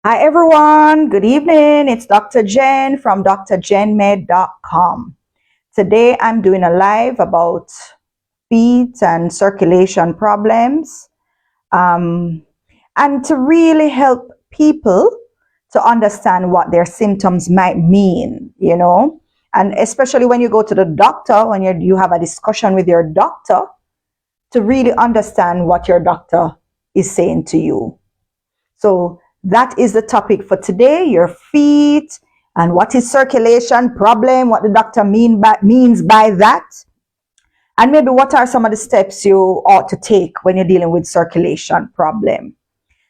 Hi everyone, good evening. It's Dr. Jen from drjenmed.com. Today I'm doing a live about feet and circulation problems and to really help people to understand what their symptoms might mean. And especially when you go to the doctor, when you have a discussion with your doctor, to really understand what your doctor is saying to you. So that is the topic for today, your feet and what is circulation problem, what the doctor means by that, and maybe what are some of the steps you ought to take when you're dealing with circulation problem.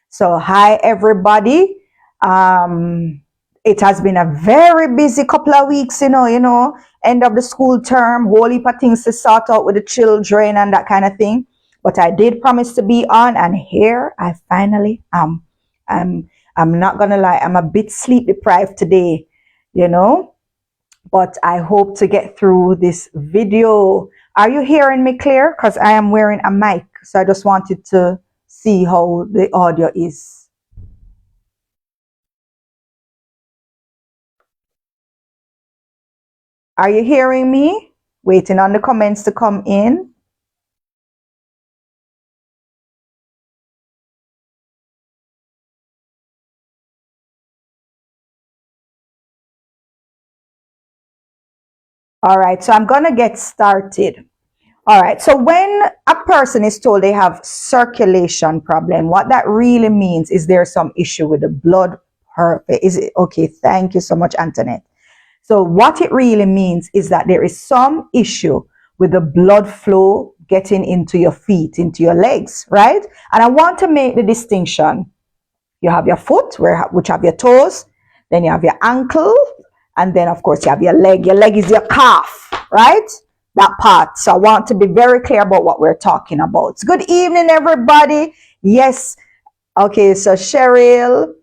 So hi everybody. It has been a very busy couple of weeks, end of the school term, whole heap of things to sort out with the children and that kind of thing. But I did promise to be on, and here I finally am. I'm not gonna lie, I'm a bit sleep deprived today, but I hope to get through this video. Are you hearing me clear? Because I am wearing a mic, so I just wanted to see how the audio is. Are you hearing me? Waiting on the comments to come in. All right, so I'm gonna get started. All right, so when a person is told they have circulation problem, what that really means is there's some issue with the blood. Perfect. Is it okay? Thank you so much, Antoinette. So what it really means is that there is some issue with the blood flow getting into your feet, into your legs, right? And I want to make the distinction. You have your foot, which have your toes, then you have your ankle, and then of course you have your leg. Your leg is your calf, right? That part. So I want to be very clear about what we're talking about. Good evening, everybody. Yes. Okay, so Cheryl,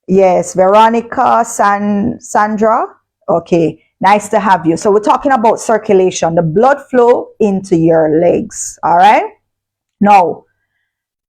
yes, Veronica, Sandra. Okay, nice to have you. So we're talking about circulation, the blood flow into your legs. All right. Now,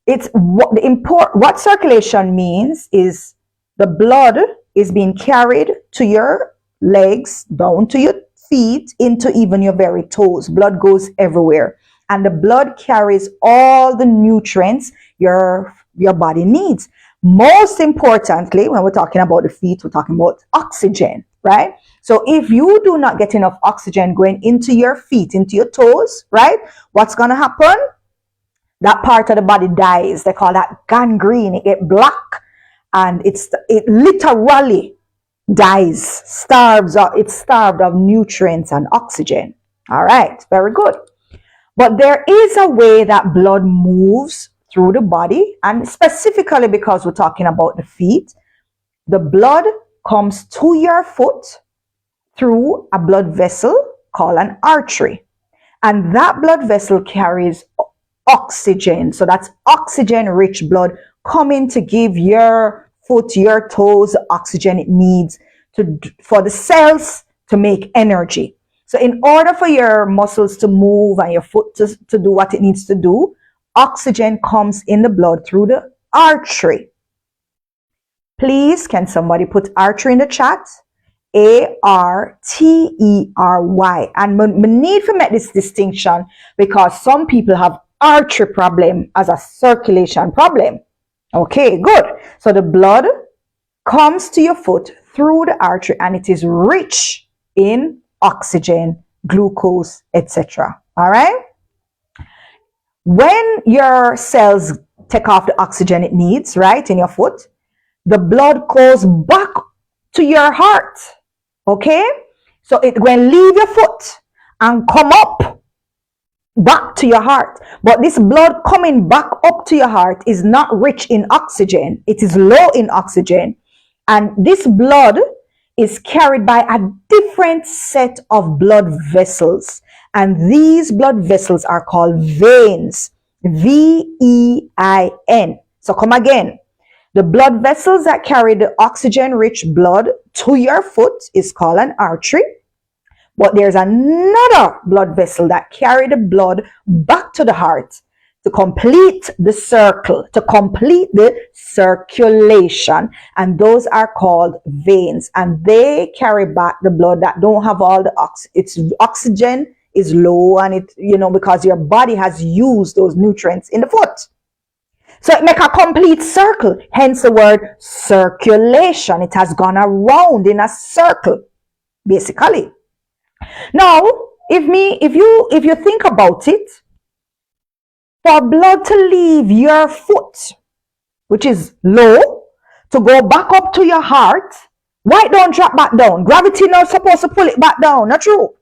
it's what circulation means is the blood is being carried to your legs, down to your feet, into even your very toes. Blood goes everywhere, and the blood carries all the nutrients your body needs. Most importantly, when we're talking about the feet, we're talking about oxygen, right? So if you do not get enough oxygen going into your feet, into your toes, right, what's going to happen? That part of the body dies. They call that gangrene. It get black, and it literally dies, it's starved of nutrients and oxygen. All right, very good. But there is a way that blood moves through the body, and specifically because we're talking about the feet, the blood comes to your foot through a blood vessel called an artery. And that blood vessel carries oxygen. So that's oxygen rich blood coming to give your foot, your toes, the oxygen it needs for the cells to make energy. So in order for your muscles to move and your foot to do what it needs to do, oxygen comes in the blood through the artery. Please, can somebody put artery in the chat? Artery. And we need to make this distinction because some people have artery problem as a circulation problem. Okay, good. So the blood comes to your foot through the artery, and it is rich in oxygen, glucose, etc. All right? When your cells take off the oxygen it needs, right, in your foot, the blood goes back to your heart. Okay? So it will leave your foot and come up back to your heart. But this blood coming back up to your heart is not rich in oxygen. It is low in oxygen. And this blood is carried by a different set of blood vessels. And these blood vessels are called veins. V-E-I-N. So come again. The blood vessels that carry the oxygen-rich blood to your foot is called an artery. But there's another blood vessel that carry the blood back to the heart to complete the circle, to complete the circulation. And those are called veins. And they carry back the blood that don't have all the its oxygen is low, and it, because your body has used those nutrients in the foot. So it make a complete circle, hence the word circulation. It has gone around in a circle, basically. Now, if you think about it, for blood to leave your foot, which is low, to go back up to your heart, why it don't drop back down? Gravity not supposed to pull it back down, not true?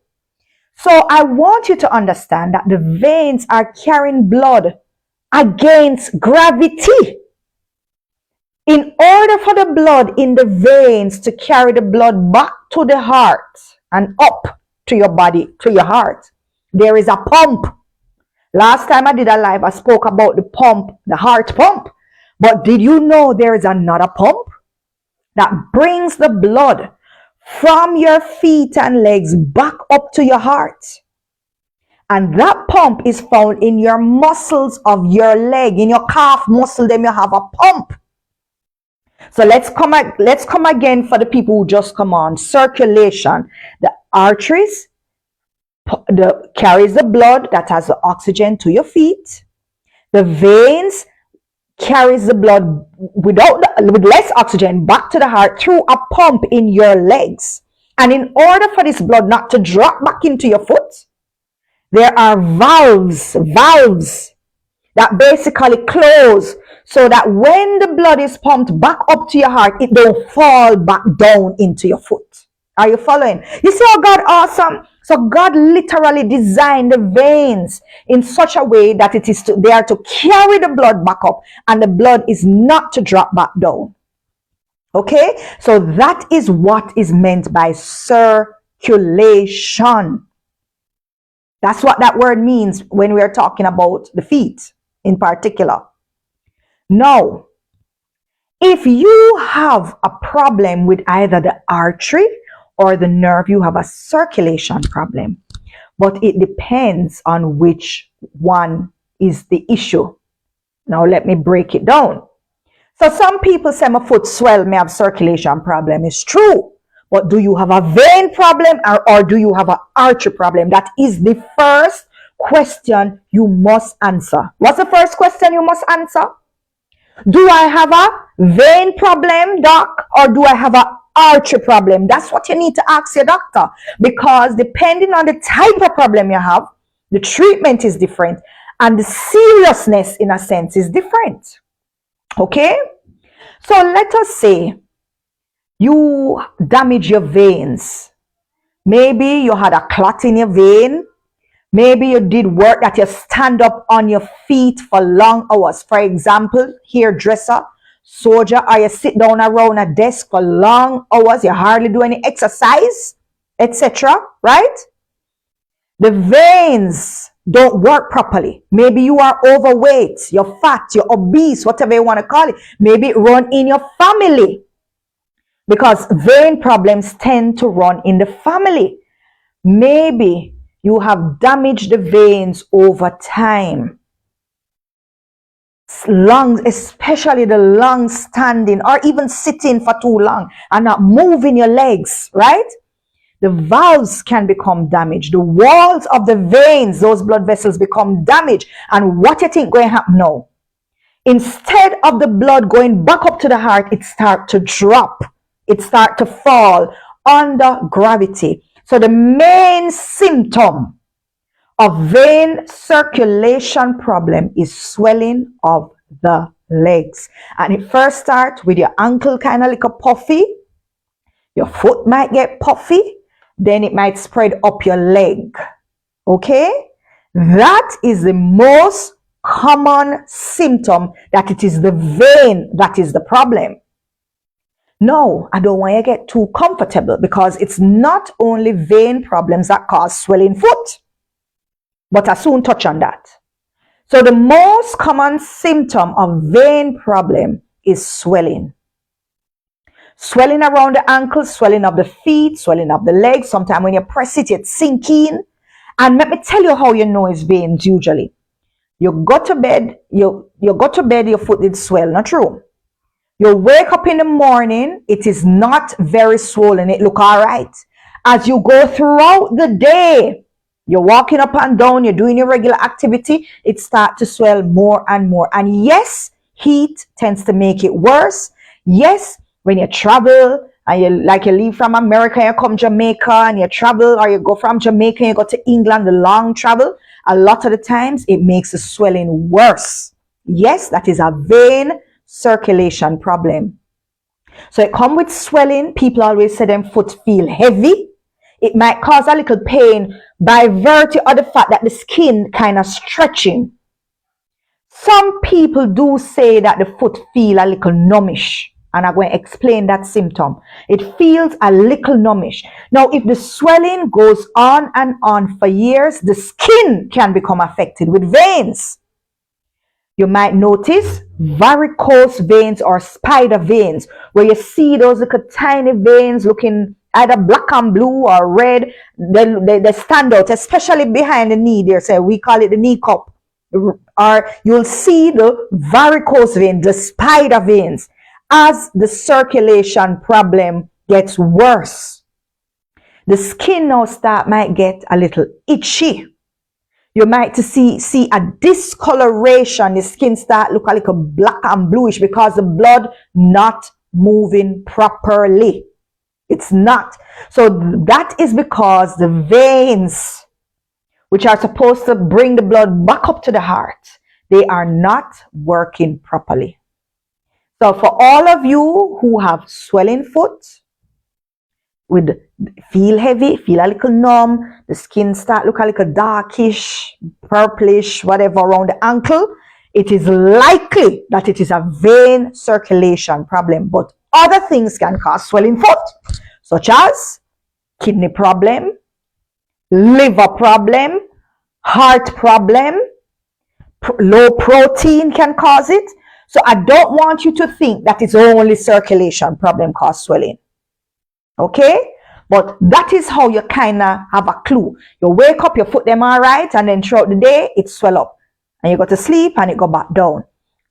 So I want you to understand that the veins are carrying blood against gravity. In order for the blood in the veins to carry the blood back to the heart and up to your body, to your heart, there is a pump. Last time I did a live, I spoke about the pump, the heart pump. But did you know there is another pump that brings the blood from your feet and legs back up to your heart? And that pump is found in your muscles of your leg. In your calf muscle, then you have a pump. So let's come again for the people who just come on. Circulation. The arteries carries the blood that has the oxygen to your feet. The veins carries the blood with less oxygen back to the heart through a pump in your legs. And in order for this blood not to drop back into your foot, there are valves that basically close so that when the blood is pumped back up to your heart, it don't fall back down into your foot. Are you following? You see how God awesome? So God literally designed the veins in such a way that they are to carry the blood back up, and the blood is not to drop back down. Okay? So that is what is meant by circulation. That's what that word means when we are talking about the feet in particular. Now, if you have a problem with either the artery or the nerve, you have a circulation problem. But it depends on which one is the issue. Now let me break it down. So some people say my foot swell, may have circulation problem. It's true. But do you have a vein problem or do you have an artery problem? That is the first question you must answer. What's the first question you must answer? Do I have a vein problem, doc, or do I have an artery problem? That's what you need to ask your doctor, because depending on the type of problem you have, the treatment is different and the seriousness, in a sense, is different. Okay? So let us say you damage your veins. Maybe you had a clot in your vein. Maybe you did work that you stand up on your feet for long hours. For example, hairdresser, soldier, or you sit down around a desk for long hours. You hardly do any exercise, etc. Right? The veins don't work properly. Maybe you are overweight, you're fat, you're obese, whatever you want to call it. Maybe it run in your family, because vein problems tend to run in the family. Maybe you have damaged the veins over time. Lungs, especially the lungs standing or even sitting for too long and not moving your legs, right? The valves can become damaged. The walls of the veins, those blood vessels, become damaged. And what you think going to happen now? Instead of the blood going back up to the heart, it starts to drop. It starts to fall under gravity. So the main symptom of vein circulation problem is swelling of the legs. And it first starts with your ankle kind of like a puffy. Your foot might get puffy. Then it might spread up your leg. Okay? That is the most common symptom, that it is the vein that is the problem. No, I don't want you to get too comfortable, because it's not only vein problems that cause swelling foot. But I'll soon touch on that. So the most common symptom of vein problem is swelling. Swelling around the ankles, swelling of the feet, swelling of the legs. Sometimes when you press it, it's sinking. And let me tell you how you know it's veins usually. You go to bed, you go to bed, your foot did swell, not true. You wake up in the morning, it is not very swollen, it look all right. As you go throughout the day, you're walking up and down, you're doing your regular activity, it start to swell more and more. And yes, heat tends to make it worse. Yes, when you travel and you leave from America, you come Jamaica and you travel, or you go from Jamaica and you go to England, the long travel, a lot of the times it makes the swelling worse. Yes, that is a vein circulation problem. So it come with swelling. People always say them foot feel heavy. It might cause a little pain by virtue of the fact that the skin kind of stretching. Some people do say that the foot feel a little numbish, and I'm going to explain that symptom. It feels a little numbish. Now, if the swelling goes on and on for years, the skin can become affected with veins. You might notice varicose veins or spider veins, where you see those little tiny veins looking either black and blue or red. They stand out, especially behind the knee there. So we call it the knee cup. Or you'll see the varicose vein, the spider veins, as the circulation problem gets worse. The skin now might get a little itchy. You might see a discoloration. The skin start look a little black and bluish because the blood not moving properly. It's not. So that is because the veins, which are supposed to bring the blood back up to the heart, they are not working properly. So for all of you who have swelling foot, with feel heavy, feel a little numb, the skin start look a little darkish, purplish, whatever around the ankle, it is likely that it is a vein circulation problem. But other things can cause swelling foot, such as kidney problem, liver problem, heart problem, low protein can cause it. So I don't want you to think that it's only circulation problem cause swelling. Okay? But that is how you kind of have a clue. You wake up, your foot them all right, and then throughout the day, it swell up. And you go to sleep and it go back down.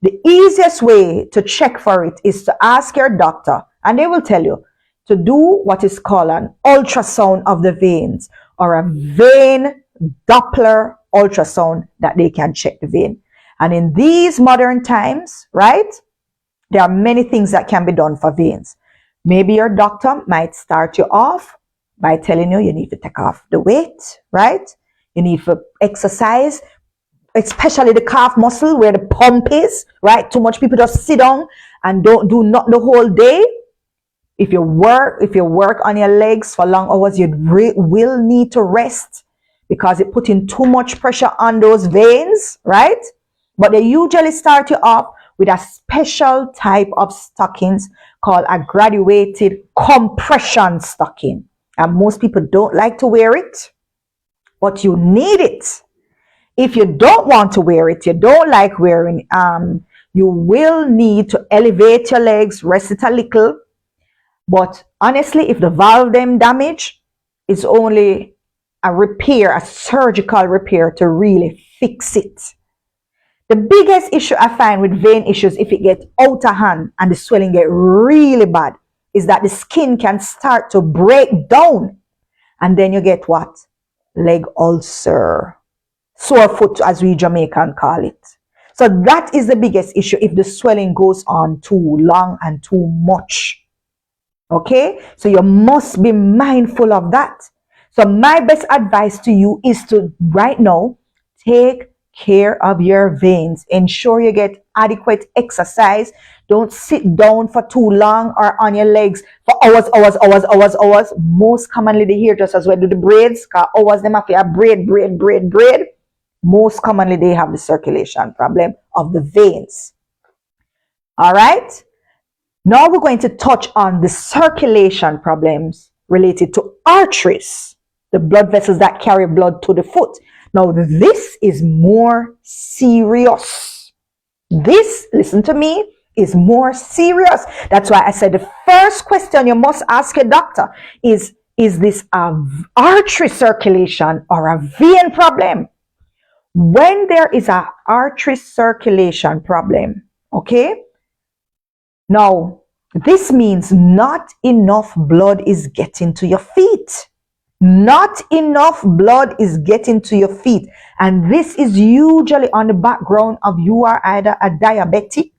The easiest way to check for it is to ask your doctor, and they will tell you to do what is called an ultrasound of the veins, or a vein Doppler ultrasound that they can check the vein. And in these modern times, right, there are many things that can be done for veins. Maybe your doctor might start you off by telling you need to take off the weight, right? You need to exercise, especially the calf muscle where the pump is, right? Too much people just sit down and don't do not the whole day. If you work on your legs for long hours, you will need to rest because it putting too much pressure on those veins, right? But they usually start you off with a special type of stockings called a graduated compression stocking. And most people don't like to wear it, but you need it. If you don't want to wear it, you don't like wearing, you will need to elevate your legs, rest it a little. But honestly, if the valve them damage, it's only a repair, a surgical repair to really fix it. The biggest issue I find with vein issues, if it gets out of hand and the swelling get really bad, is that the skin can start to break down. And then you get what? Leg ulcer. Sore foot, as we Jamaican call it. So that is the biggest issue if the swelling goes on too long and too much. Okay? So you must be mindful of that. So my best advice to you is to, right now, take care of your veins. Ensure you get adequate exercise. Don't sit down for too long or on your legs for hours. Most commonly the hairdressers will do the braids, because hours them have to braid. Most commonly they have the circulation problem of the veins. All right. Now we're going to touch on the circulation problems related to arteries, the blood vessels that carry blood to the foot. Now, this is more serious. This, listen to me, is more serious. That's why I said the first question you must ask your doctor is this an artery circulation or a vein problem? When there is a artery circulation problem, okay? Now, this means not enough blood is getting to your feet. Not enough blood is getting to your feet. And this is usually on the background of you are either a diabetic,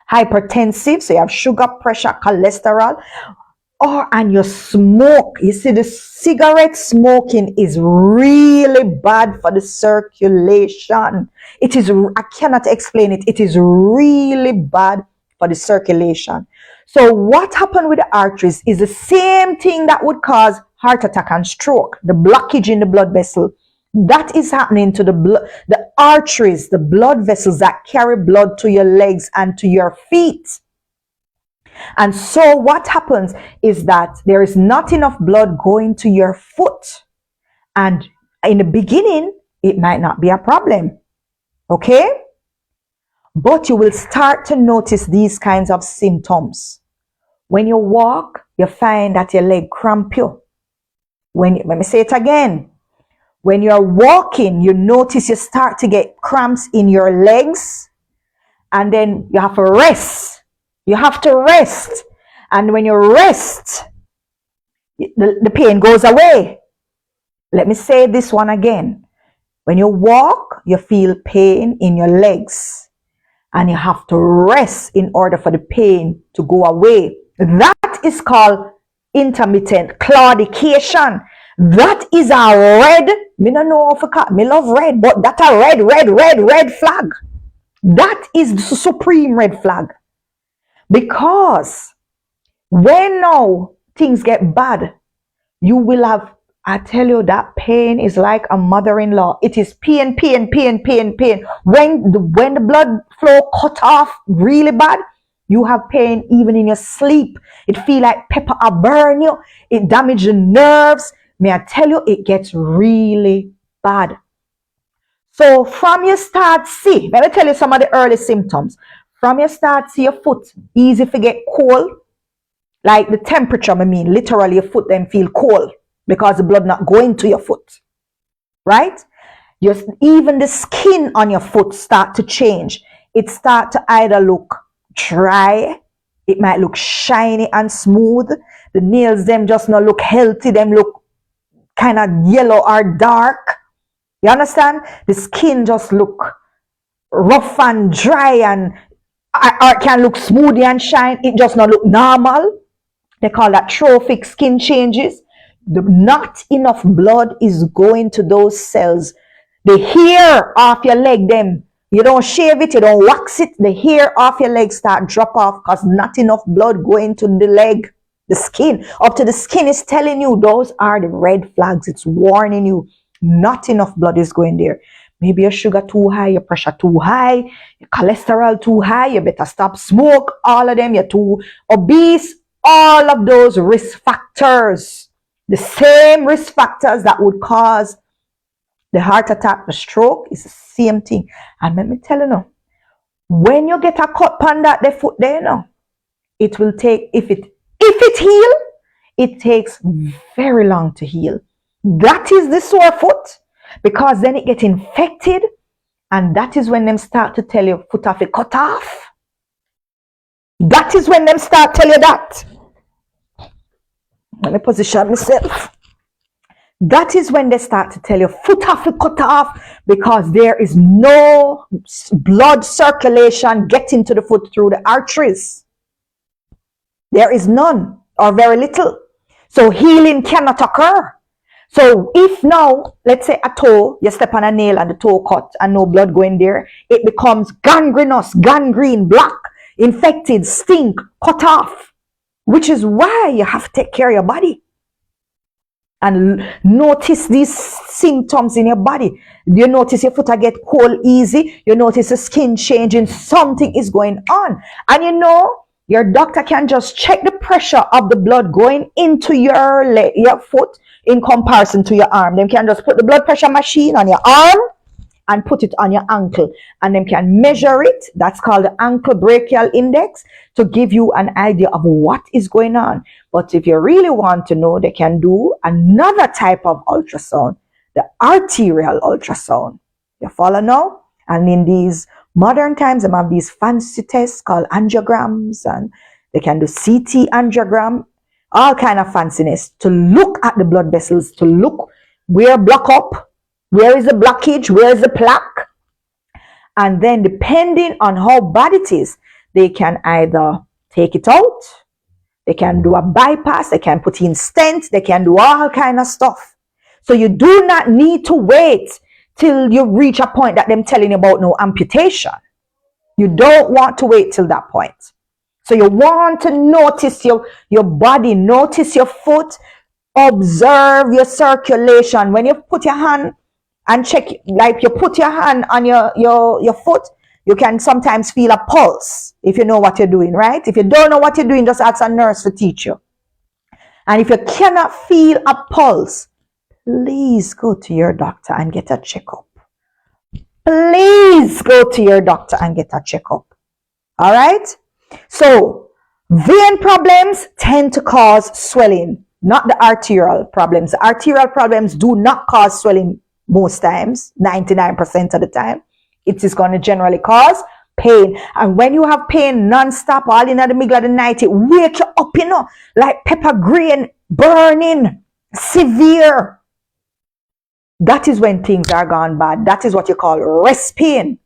hypertensive, so you have sugar, pressure, cholesterol, and you smoke. You see, the cigarette smoking is really bad for the circulation. It is, I cannot explain it. It is really bad for the circulation. So what happened with the arteries is the same thing that would cause heart attack and stroke, the blockage in the blood vessel. That is happening to the arteries, the blood vessels that carry blood to your legs and to your feet. And so what happens is that there is not enough blood going to your foot. And in the beginning, it might not be a problem. Okay? But you will start to notice these kinds of symptoms. When you walk, you find that your leg cramp you. Let me say it again. When you're walking, you notice you start to get cramps in your legs, and then you have to rest. You have to rest. And when you rest, the pain goes away. Let me say this one again. When you walk, you feel pain in your legs, and you have to rest in order for the pain to go away. That is called intermittent claudication. That is a red, me no know if me love red, but that a red flag. That is the supreme red flag. Because when now things get bad, you will have, I tell you, that pain is like a mother-in-law. It is pain. When the blood flow cut off really bad, you have pain even in your sleep. It feel like pepper a burn you. It damage the nerves. May I tell you, it gets really bad. So from you start see, let me tell you some of the early symptoms. From you start see your foot easy to get cold. Like the temperature, literally your foot then feel cold because the blood not going to your foot. Right? Even the skin on your foot start to change. It start to either look dry, it might look shiny and smooth. The nails them just not look healthy, them look kind of yellow or dark. You understand? The skin just look rough and dry, and or it can look smooth and shine. It just not look normal. They call that trophic skin changes. Not enough blood is going to those cells. The hair off your leg, them, you don't shave it, you don't wax it, the hair off your leg start drop off because not enough blood going to the leg. The skin, up to the skin is telling you those are the red flags. It's warning you not enough blood is going there. Maybe your sugar too high, your pressure too high, your cholesterol too high, you better stop smoke, all of them, you're too obese, all of those risk factors. The same risk factors that would cause the heart attack, the stroke, is the same thing. And let me tell you now, when you get a cut on that the foot there now, it will take, if it heal, it takes very long to heal. That is the sore foot, because then it get infected, and that is when them start to tell you foot off it cut off. That is when them start tell you that. Let me position myself. That is when they start to tell you foot off it cut off, because there is no blood circulation getting to the foot through the arteries. There is none, or very little. So healing cannot occur. So if now, let's say a toe, you step on a nail and the toe cut and no blood going there, it becomes gangrenous, gangrene, black, infected, stink, cut off. Which is why you have to take care of your body. And notice these symptoms in your body. You notice your foot get cold easy. You notice the skin changing. Something is going on. And you know, your doctor can just check the pressure of the blood going into your leg, your foot, in comparison to your arm. They can just put the blood pressure machine on your arm and put it on your ankle, and they can measure it. That's called the ankle brachial index, to give you an idea of what is going on. But if you really want to know, they can do another type of ultrasound, the arterial ultrasound. You follow now? And in these modern times, they have these fancy tests called angiograms, and they can do CT angiogram, all kind of fanciness to look at the blood vessels, to look where block up, where is the blockage, where is the plaque. And then depending on how bad it is, they can either take it out, they can do a bypass, they can put in stents, they can do all kind of stuff. So you do not need to wait till you reach a point that them telling you about no amputation. You don't want to wait till that point. So you want to notice your body, notice your foot, observe your circulation. When you put your hand and check, like you put your hand on your foot, you can sometimes feel a pulse if you know what you're doing, right? If you don't know what you're doing, just ask a nurse to teach you. And if you cannot feel a pulse, please go to your doctor and get a checkup. Please go to your doctor and get a checkup. All right? So, vein problems tend to cause swelling, not the arterial problems. The arterial problems do not cause swelling most times, 99% of the time. It is going to generally cause pain. And when you have pain non-stop, all in the middle of the night, it wake you up, you know, like pepper grain, burning, severe. That is when things are gone bad. That is what you call rest pain.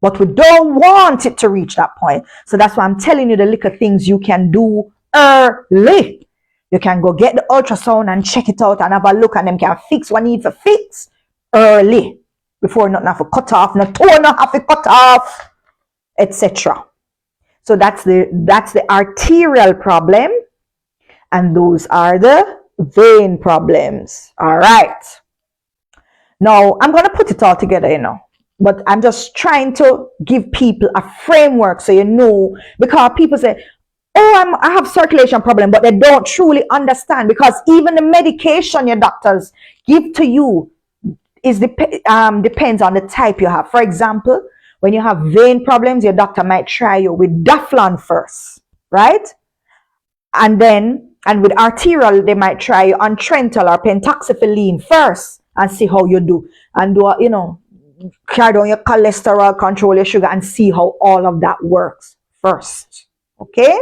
But we don't want it to reach that point. So that's why I'm telling you the little things you can do early. You can go get the ultrasound and check it out and have a look, and them can fix what needs to fix early. Before nothing have to cut off, no toe not have to cut off, etc. So that's the arterial problem. And those are the vein problems. All right. Now, I'm going to put it all together, you know. But I'm just trying to give people a framework so you know. Because people say, oh, I have circulation problem, but they don't truly understand. Because even the medication your doctors give to you depends on the type you have. For example, when you have vein problems, your doctor might try you with Daflon first, right? And with arterial, they might try you on Trental or pentoxifylline first and see how you do. And do, you know, carry down your cholesterol, control your sugar, and see how all of that works first. Okay?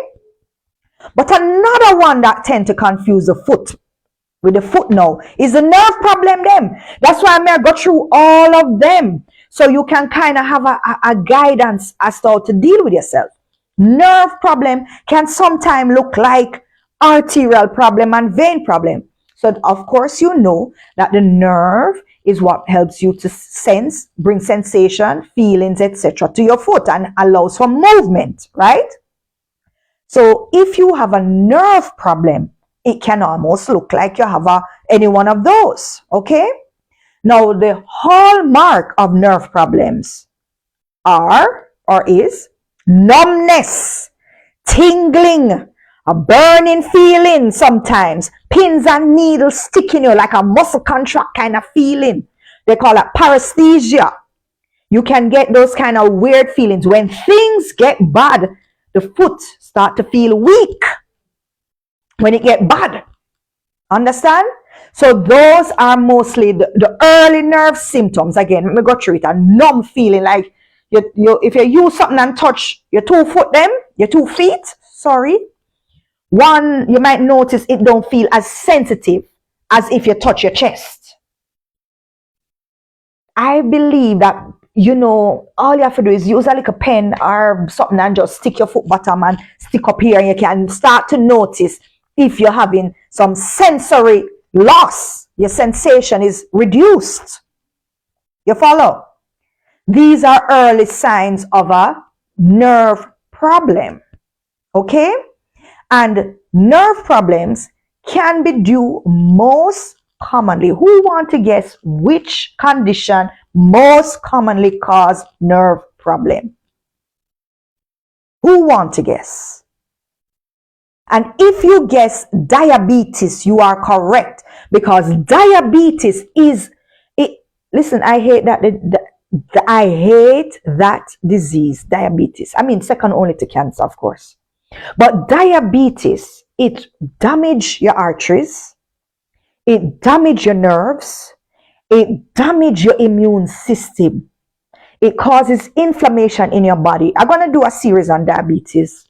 But another one that tend to confuse the foot with the foot now is the nerve problem them. That's why I'm going to go through all of them so you can kind of have a guidance as to how to deal with yourself. Nerve problem can sometimes look like arterial problem and vein problem. So of course you know that the nerve is what helps you to sense, bring sensation, feelings, etc. to your foot and allows for movement, right? So if you have a nerve problem, it can almost look like you have any one of those, okay? Now, the hallmark of nerve problems is numbness, tingling, a burning feeling sometimes, pins and needles sticking you like a muscle contract kind of feeling. They call it paresthesia. You can get those kind of weird feelings. When things get bad, the foot start to feel weak. When it get bad. Understand? So those are mostly the early nerve symptoms. Again, let me go through it. A numb feeling like if you use something and touch your 2 feet, one, you might notice it don't feel as sensitive as if you touch your chest. I believe that, you know, all you have to do is use a little pen or something and just stick your foot bottom and stick up here, and you can start to notice if you're having some sensory loss. Your sensation is reduced. You follow? These are early signs of a nerve problem. Okay? And nerve problems can be due most commonly. Who want to guess which condition most commonly cause nerve problem? Who want to guess? And if you guess diabetes, you are correct, because diabetes is it. Listen, I hate that. I hate that disease, diabetes. I mean, second only to cancer, of course. But diabetes, it damages your arteries, it damages your nerves, It damages your immune system. It causes inflammation in your body. I'm going to do a series on diabetes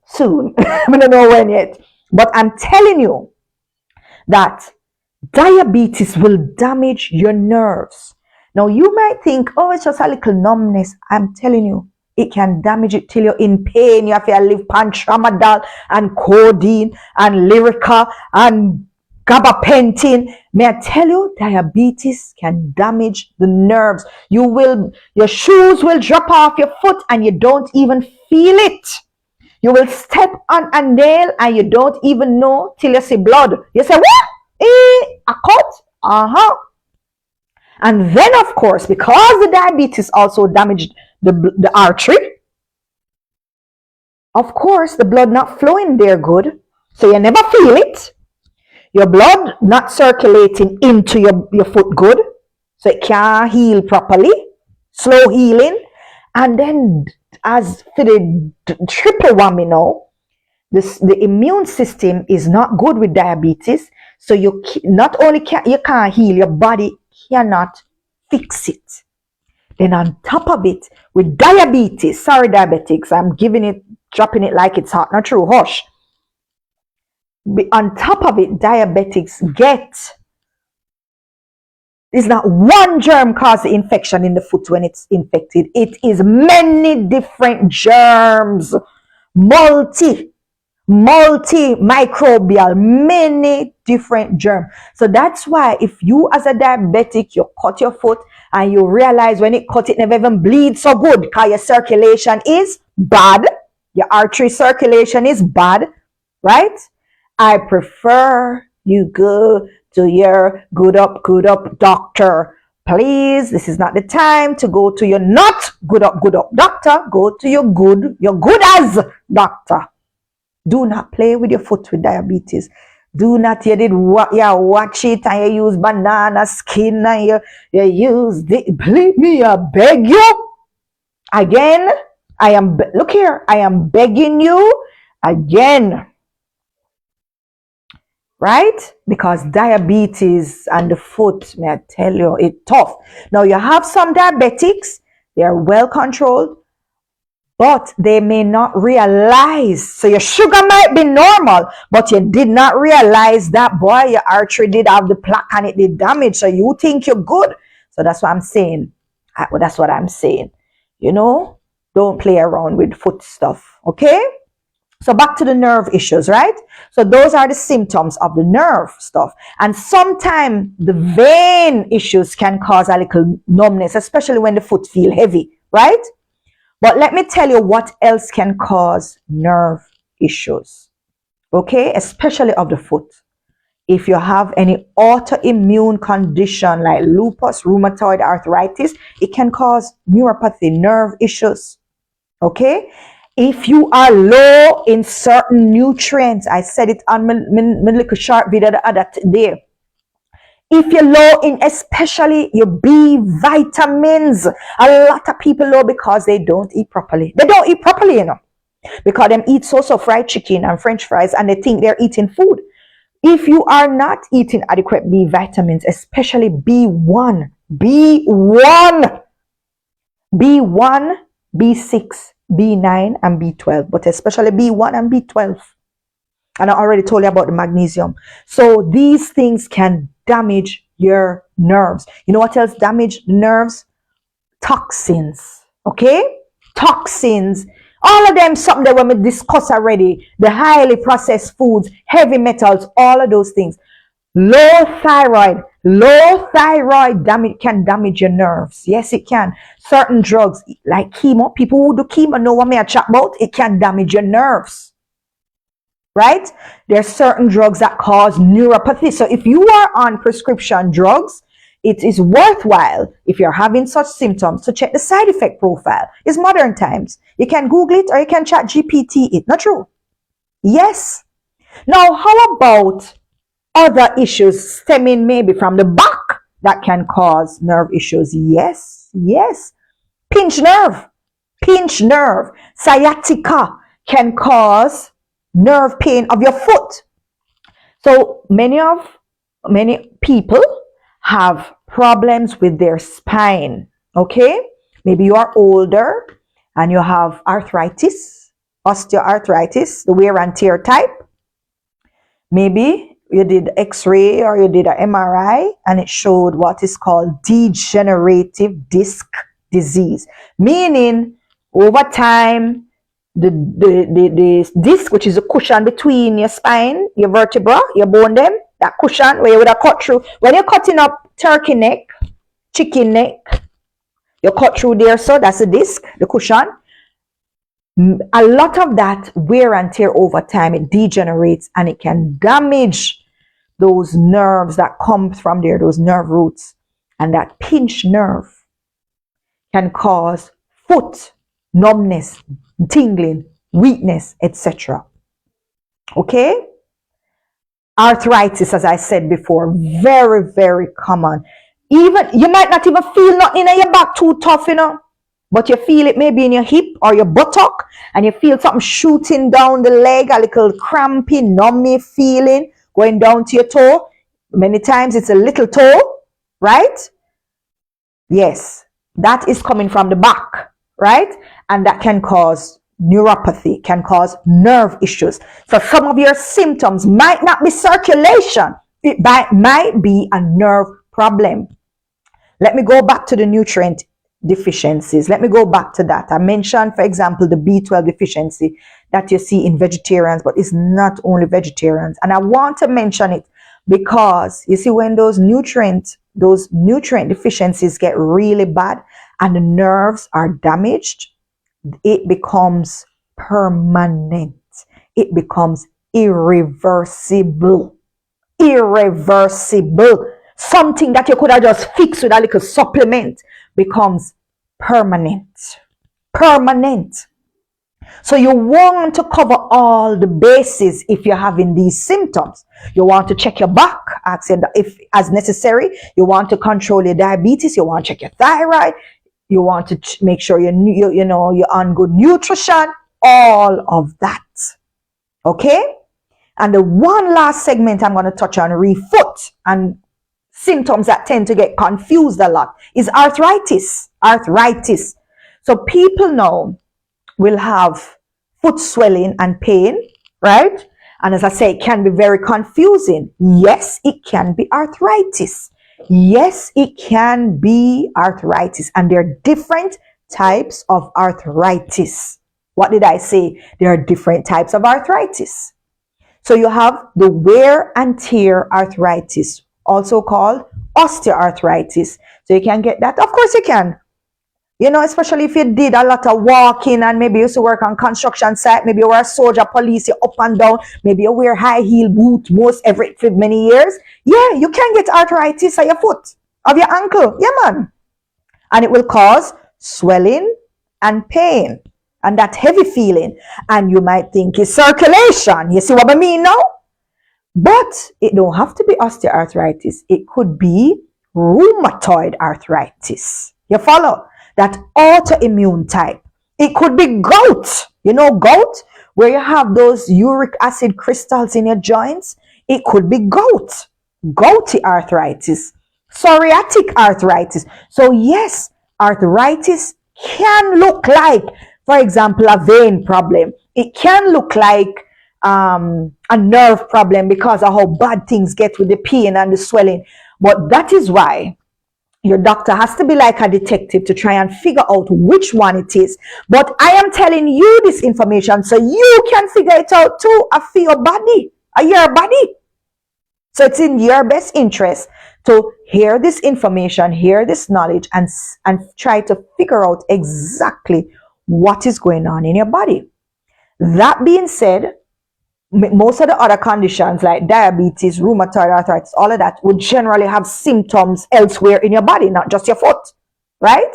soon. I don't know when yet. But I'm telling you that diabetes will damage your nerves. Now, you might think, oh, it's just a little numbness. I'm telling you, it can damage it till you're in pain. You have to live on tramadol and codeine and Lyrica and gabapentin. May I tell you, diabetes can damage the nerves. Your shoes will drop off your foot and you don't even feel it. You will step on a nail and you don't even know till you see blood. You say, what? A cut? And then, of course, because the diabetes also damaged the artery, of course, the blood not flowing there good. So you never feel it. Your blood not circulating into your foot good. So it can't heal properly. Slow healing. And then, as for the triple whammy now, the immune system is not good with diabetes. So you not only can't heal, your body cannot fix it. Then on top of it, with diabetes, sorry diabetics, I'm dropping it like it's hot, not true, hush. On top of it, diabetics it's not one germ cause the infection in the foot when it's infected. It is many different germs, multi-microbial, many different germs. So that's why if you as a diabetic, you cut your foot and you realize when it cut, it never even bleeds so good because your circulation is bad. Your artery circulation is bad, right? I prefer you go to your good up doctor. Please, this is not the time to go to your not good up doctor. Go to your good as doctor. Do not play with your foot with diabetes. Do not, watch it and you use banana skin and you use believe me, I beg you. Again, I am begging you again. Right? Because diabetes and the foot, may I tell you, it's tough. Now you have some diabetics, they are well controlled, but they may not realize. So your sugar might be normal, but you did not realize that, boy, your artery did have the plaque and it did damage. So you think you're good. So that's what I'm saying. That's what I'm saying. You know, don't play around with foot stuff. Okay? So back to the nerve issues, right? So those are the symptoms of the nerve stuff. And sometimes the vein issues can cause a little numbness, especially when the foot feel heavy, right? But let me tell you what else can cause nerve issues, okay? Especially of the foot. If you have any autoimmune condition like lupus, rheumatoid arthritis, it can cause neuropathy, nerve issues, okay? If you are low in certain nutrients, I said it on my little short video the other day. If you're low in especially your B vitamins, a lot of people low because they don't eat properly. They don't eat properly, you know, because them eat so fried chicken and French fries and they think they're eating food. If you are not eating adequate B vitamins, especially B1, B6, B9 and B12, but especially B1 and B12. And I already told you about the magnesium. So these things can damage your nerves. You know what else damage nerves? Toxins. Okay? Toxins. All of them, something that we discussed already. The highly processed foods, heavy metals, all of those things. Low thyroid can damage your nerves. Yes, it can. Certain drugs like chemo, people who do chemo know what I chat about. It can damage your nerves. Right? There are certain drugs that cause neuropathy. So if you are on prescription drugs, it is worthwhile, if you're having such symptoms, to check the side effect profile. It's modern times. You can Google it or you can chat GPT it. Not true? Yes. Now, how about other issues stemming maybe from the back that can cause nerve issues? Yes. Pinched nerve, sciatica can cause nerve pain of your foot. So many people have problems with their spine. Okay? Maybe you are older and you have arthritis, osteoarthritis, the wear and tear type. Maybe you did x-ray or you did an MRI and it showed what is called degenerative disc disease, meaning over time the disc, which is a cushion between your spine, your vertebra, your bone them, that cushion where you would have cut through when you're cutting up turkey neck, chicken neck, you cut through there, so that's the disc, the cushion. A lot of that wear and tear over time, it degenerates and it can damage those nerves that come from there, those nerve roots. And that pinched nerve can cause foot numbness, tingling, weakness, etc. Okay? Arthritis, as I said before, very, very common. Even you might not even feel nothing in your back too tough, but you feel it maybe in your hip or your buttock, and you feel something shooting down the leg, a little crampy, numbing feeling going down to your toe. Many times it's a little toe, right? Yes, that is coming from the back, right? And that can cause neuropathy, can cause nerve issues. So some of your symptoms might not be circulation, it might be a nerve problem. Let me go back to the nutrient deficiencies. Let me go back to that. I mentioned, for example, the B12 deficiency that you see in vegetarians, but it's not only vegetarians. And I want to mention it because you see, when those nutrient deficiencies get really bad and the nerves are damaged, it becomes permanent. It becomes irreversible. Irreversible. Something that you could have just fixed with a little supplement becomes permanent. Permanent. So you want to cover all the bases if you're having these symptoms. You want to check your back, if as necessary. You want to control your diabetes. You want to check your thyroid. You want to make sure you're on good nutrition. All of that. Okay? And the one last segment I'm going to touch on, foot and symptoms that tend to get confused a lot, is arthritis. Arthritis. So people now will have foot swelling and pain, right? And as I say, it can be very confusing. Yes, it can be arthritis. Yes, it can be arthritis. And there are different types of arthritis. What did I say? There are different types of arthritis. So you have the wear and tear arthritis, also called osteoarthritis. So you can get that. Of course you can. Especially if you did a lot of walking and maybe you used to work on construction site, maybe you were a soldier, police, you're up and down, maybe you wear high heel boot for many years. Yeah, you can get arthritis of your foot, of your ankle. Yeah, man. And it will cause swelling and pain and that heavy feeling. And you might think it's circulation. You see what I mean now? But it don't have to be osteoarthritis. It could be rheumatoid arthritis. You follow? That autoimmune type. It could be gout. Gout, where you have those uric acid crystals in your joints. It could be gout. Gouty arthritis. Psoriatic arthritis. So yes, arthritis can look like, for example, a vein problem. It can look like a nerve problem because of how bad things get with the pain and the swelling. But that is why your doctor has to be like a detective to try and figure out which one it is. But I am telling you this information so you can figure it out too for your body, your body. So it's in your best interest to hear this information, hear this knowledge, and try to figure out exactly what is going on in your body. That being said, most of the other conditions like diabetes, rheumatoid arthritis, all of that would generally have symptoms elsewhere in your body, not just your foot, right?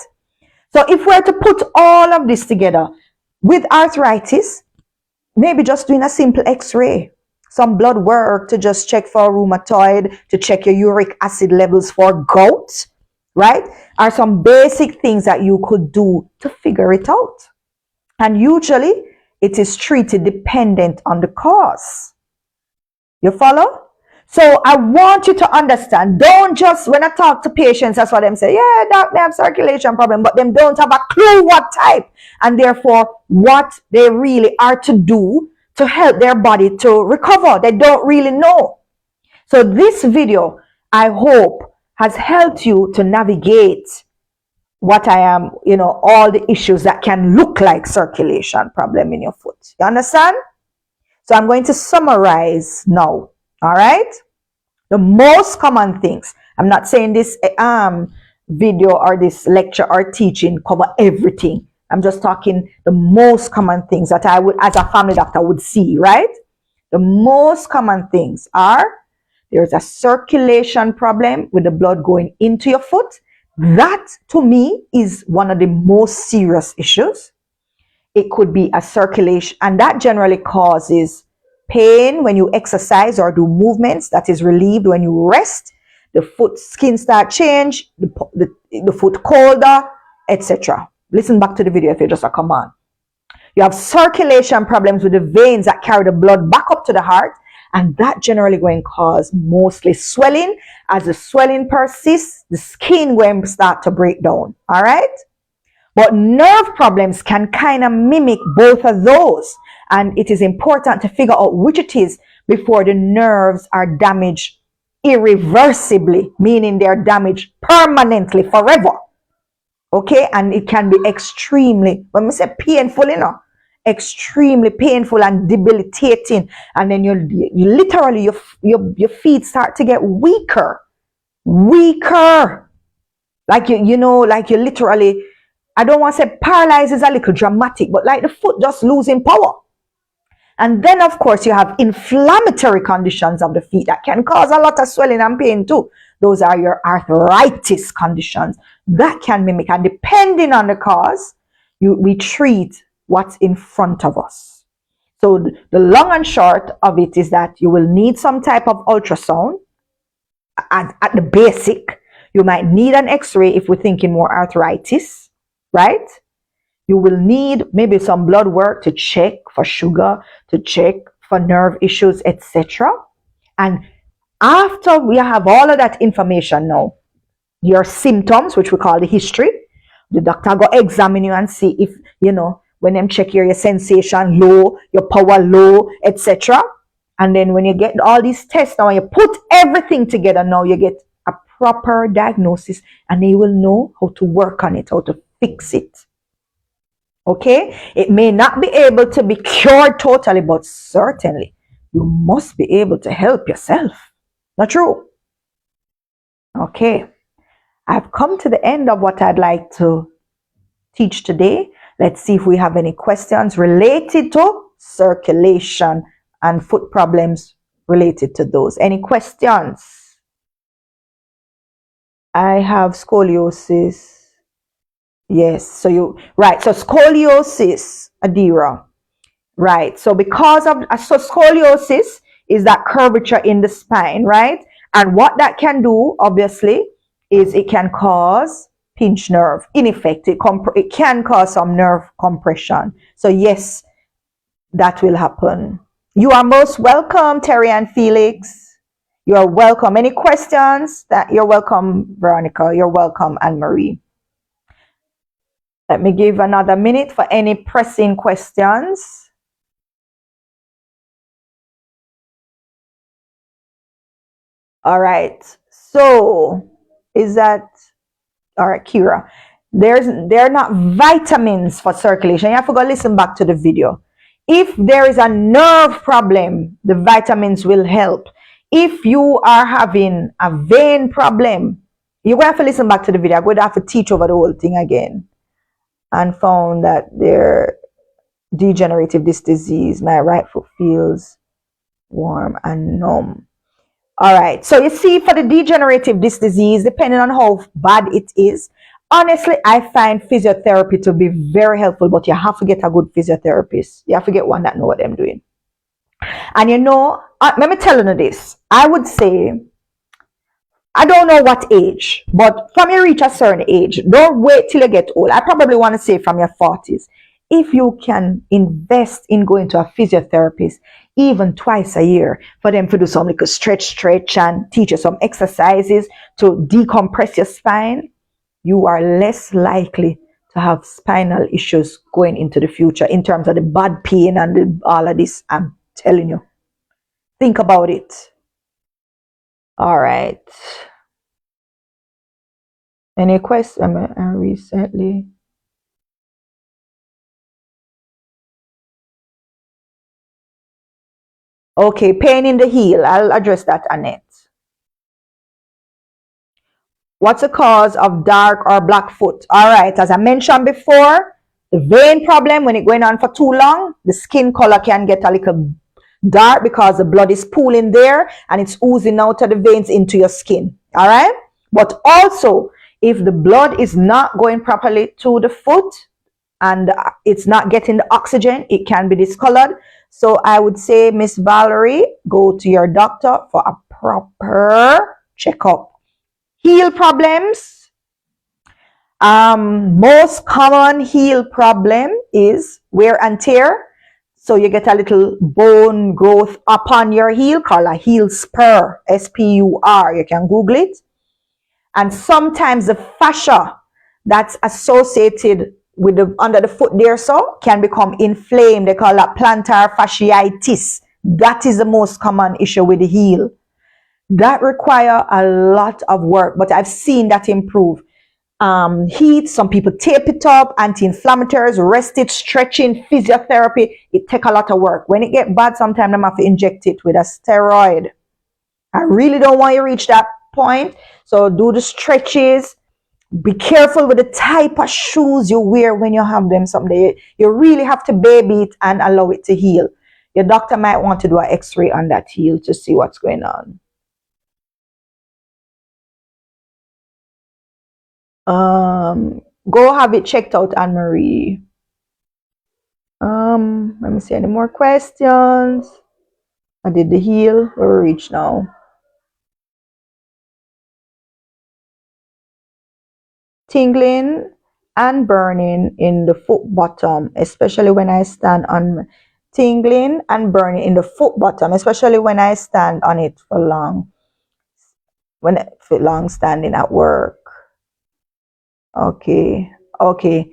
So if we're to put all of this together with arthritis, maybe just doing a simple x-ray, some blood work to just check for rheumatoid, to check your uric acid levels for gout, right? Are some basic things that you could do to figure it out. And usually it is treated dependent on the cause. You follow? So I want you to understand, don't just, when I talk to patients, that's what them say, yeah, doc, they have circulation problem, but them don't have a clue what type, and therefore what they really are to do to help their body to recover. They don't really know. So this video, I hope, has helped you to navigate what I am, all the issues that can look like circulation problem in your foot. You understand? So I'm going to summarize now. All right? The most common things. I'm not saying this video or this lecture or teaching cover everything. I'm just talking the most common things that I would, as a family doctor, would see, right? The most common things are, there's a circulation problem with the blood going into your foot. That, to me, is one of the most serious issues. It could be a circulation, and that generally causes pain when you exercise or do movements that is relieved when you rest. The foot skin start change, the foot colder, etc. Listen back to the video if you just come on. You have circulation problems with the veins that carry the blood back up to the heart, and that generally going to cause mostly swelling. As the swelling persists, the skin going to start to break down. All right? But nerve problems can kind of mimic both of those. And it is important to figure out which it is before the nerves are damaged irreversibly, meaning they're damaged permanently, forever. Okay? And it can be extremely, when we say painful, extremely painful and debilitating. And then you literally, your feet start to get weaker. Like like you literally, I don't want to say paralyzed is a little dramatic, but like the foot just losing power. And then, of course, you have inflammatory conditions of the feet that can cause a lot of swelling and pain too. Those are your arthritis conditions that can mimic. And depending on the cause, we treat what's in front of us. So the long and short of it is that you will need some type of ultrasound at the basic. You might need an x-ray if we're thinking more arthritis, right? You will need maybe some blood work to check for sugar, to check for nerve issues, etc. And after we have all of that information now, your symptoms, which we call the history, the doctor go examine you and see if, when them check your sensation low, your power low, etc. And then when you get all these tests now, you put everything together, now you get a proper diagnosis, and they will know how to work on it, how to fix it. Okay? It may not be able to be cured totally, but certainly you must be able to help yourself. Not true? Okay. I've come to the end of what I'd like to teach today. Let's see if we have any questions related to circulation and foot problems related to those. Any questions? I have scoliosis. Yes, so so scoliosis, Adira. Right, so because of, scoliosis is that curvature in the spine, right? And what that can do, obviously, is it can cause pinched nerve. In effect, it can cause some nerve compression. So yes, that will happen. You are most welcome, Terry and Felix. You are welcome. Any questions? You're welcome, Veronica. You're welcome, Anne-Marie. Let me give another minute for any pressing questions. All right. So, is that all right, Kira? There are not vitamins for circulation. You have to go listen back to the video. If there is a nerve problem, the vitamins will help. If you are having a vein problem, you're going to have to listen back to the video. I'm going to have to teach over the whole thing again. And found that their degenerative disc disease, my right foot feels warm and numb. All right, so you see, for the degenerative disc disease, depending on how bad it is, honestly, I find physiotherapy to be very helpful, but you have to get a good physiotherapist. You have to get one that knows what they're doing. And let me tell you this. I would say, I don't know what age, but from you reach a certain age, don't wait till you get old. I probably want to say from your 40s. if you can invest in going to a physiotherapist even twice a year for them to do some little stretch and teach you some exercises to decompress your spine, you are less likely to have spinal issues going into the future in terms of the bad pain and all of this. I'm telling you. Think about it. All right. Any question recently? Okay, pain in the heel. I'll address that, Annette. What's the cause of dark or black foot? All right, as I mentioned before, the vein problem, when it's going on for too long, the skin color can get a little dark because the blood is pooling there and it's oozing out of the veins into your skin. All right, but also if the blood is not going properly to the foot and it's not getting the oxygen, it can be discolored. So I would say, Miss Valerie, go to your doctor for a proper checkup. Heel problems. Most common heel problem is wear and tear. So you get a little bone growth upon your heel called a heel spur, S-P-U-R. You can Google it. And sometimes the fascia that's associated with the under the foot there so can become inflamed. They call that plantar fasciitis. That is the most common issue with the heel. That require a lot of work, but I've seen that improve. Heat, some people tape it up, anti-inflammatories, rest it, stretching, physiotherapy. It take a lot of work. When it get bad, sometimes I'm have to inject it with a steroid. I really don't want you to reach that point. So do the stretches. Be careful with the type of shoes you wear when you have them someday. You really have to baby it and allow it to heal. Your doctor might want to do an x-ray on that heel to see what's going on. Go have it checked out, Anne Marie. Let me see any more questions. I did the heel. Where we reach now? Tingling and burning in the foot bottom, especially when I stand on tingling and burning in the foot bottom, especially when I stand on it for long. For long standing at work. Okay. Okay.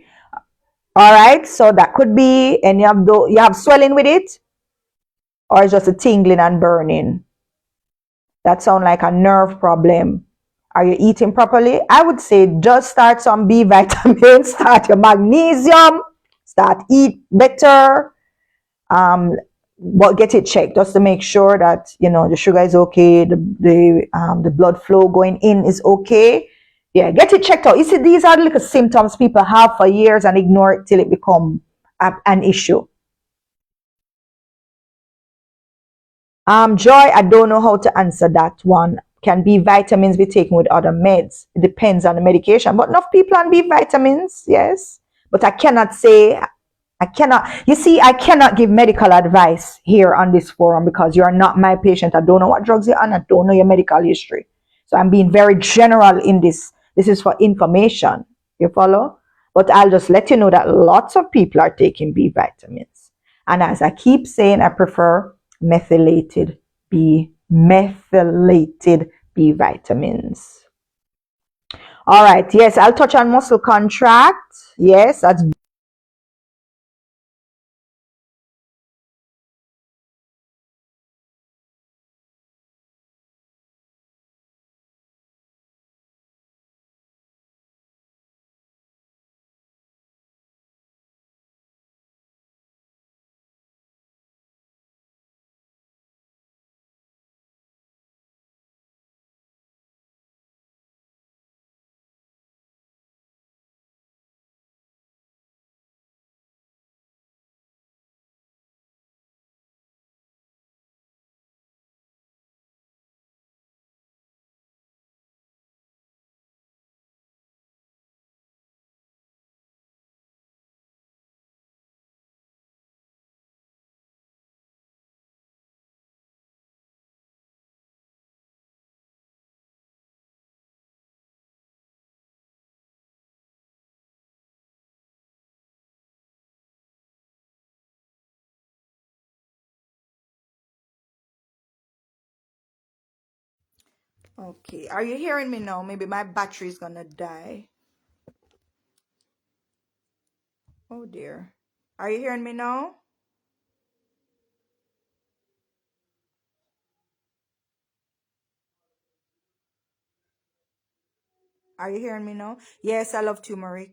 All right. So that could be any of those. You have swelling with it, or just a tingling and burning. That sounds like a nerve problem. Are you eating properly? I would say just start some B vitamins, start your magnesium, start eat better, but get it checked just to make sure that the sugar is okay, the blood flow going in is okay. Yeah, get it checked out. You see, these are the little symptoms people have for years and ignore it till it become an issue. Joy, I don't know how to answer that one. Can B vitamins be taken with other meds? It depends on the medication, but enough people on B vitamins, yes. But I cannot say, you see, I cannot give medical advice here on this forum because you are not my patient. I don't know what drugs you're on. I don't know your medical history. So I'm being very general in this. This is for information. You follow? But I'll just let you know that lots of people are taking B vitamins. And as I keep saying, I prefer methylated B vitamins. All right. Yes, I'll touch on muscle contract. Yes, that's Okay, are you hearing me now? Maybe my battery is gonna die. Oh dear. Are you hearing me now? Are you hearing me now? Yes, I love turmeric.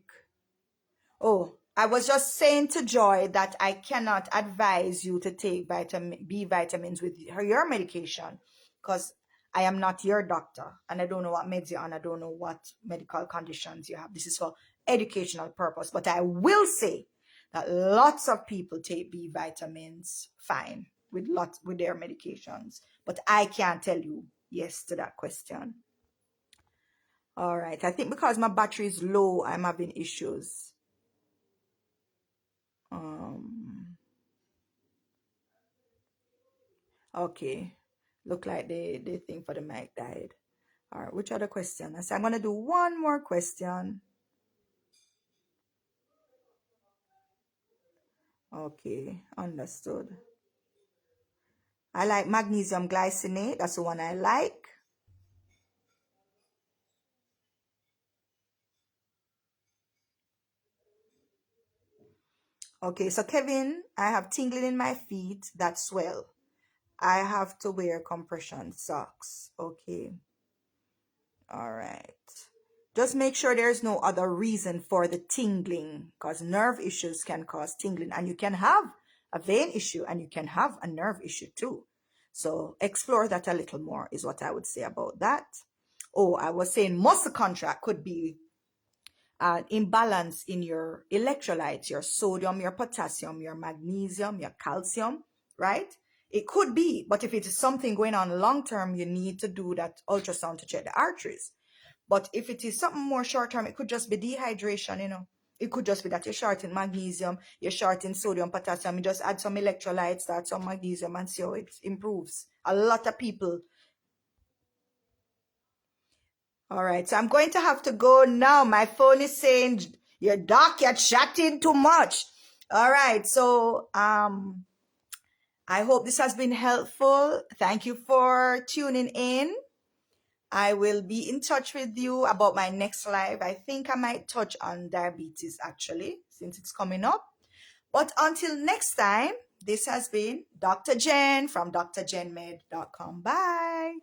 Oh, I was just saying to Joy that I cannot advise you to take vitamin B vitamins with your medication because I am not your doctor and I don't know what meds you're on. I don't know what medical conditions you have. This is for educational purpose. But I will say that lots of people take B vitamins fine with their medications. But I can't tell you yes to that question. All right. I think because my battery is low, I'm having issues. Um, okay. Look like the thing for the mic died. All right. Which other question? I said I'm gonna do one more question. Okay, understood. I like magnesium glycinate. That's the one I like. Okay, so Kevin, I have tingling in my feet that swell. I have to wear compression socks. Okay. All right. Just make sure there's no other reason for the tingling because nerve issues can cause tingling and you can have a vein issue and you can have a nerve issue too. So explore that a little more is what I would say about that. Oh, I was saying muscle contract could be imbalance in your electrolytes, your sodium, your potassium, your magnesium, your calcium, right? It could be, but if it is something going on long term, you need to do that ultrasound to check the arteries. But if it is something more short term, it could just be dehydration, you know. It could just be that you're short in magnesium, you're short in sodium, potassium. You just add some electrolytes, add some magnesium, and see how it improves. A lot of people. All right, so I'm going to have to go now. My phone is saying, "Your doc, you're chatting too much." All right, so I hope this has been helpful. Thank you for tuning in. I will be in touch with you about my next live. I think I might touch on diabetes actually, since it's coming up. But until next time, this has been Dr. Jen from drjenmed.com. Bye.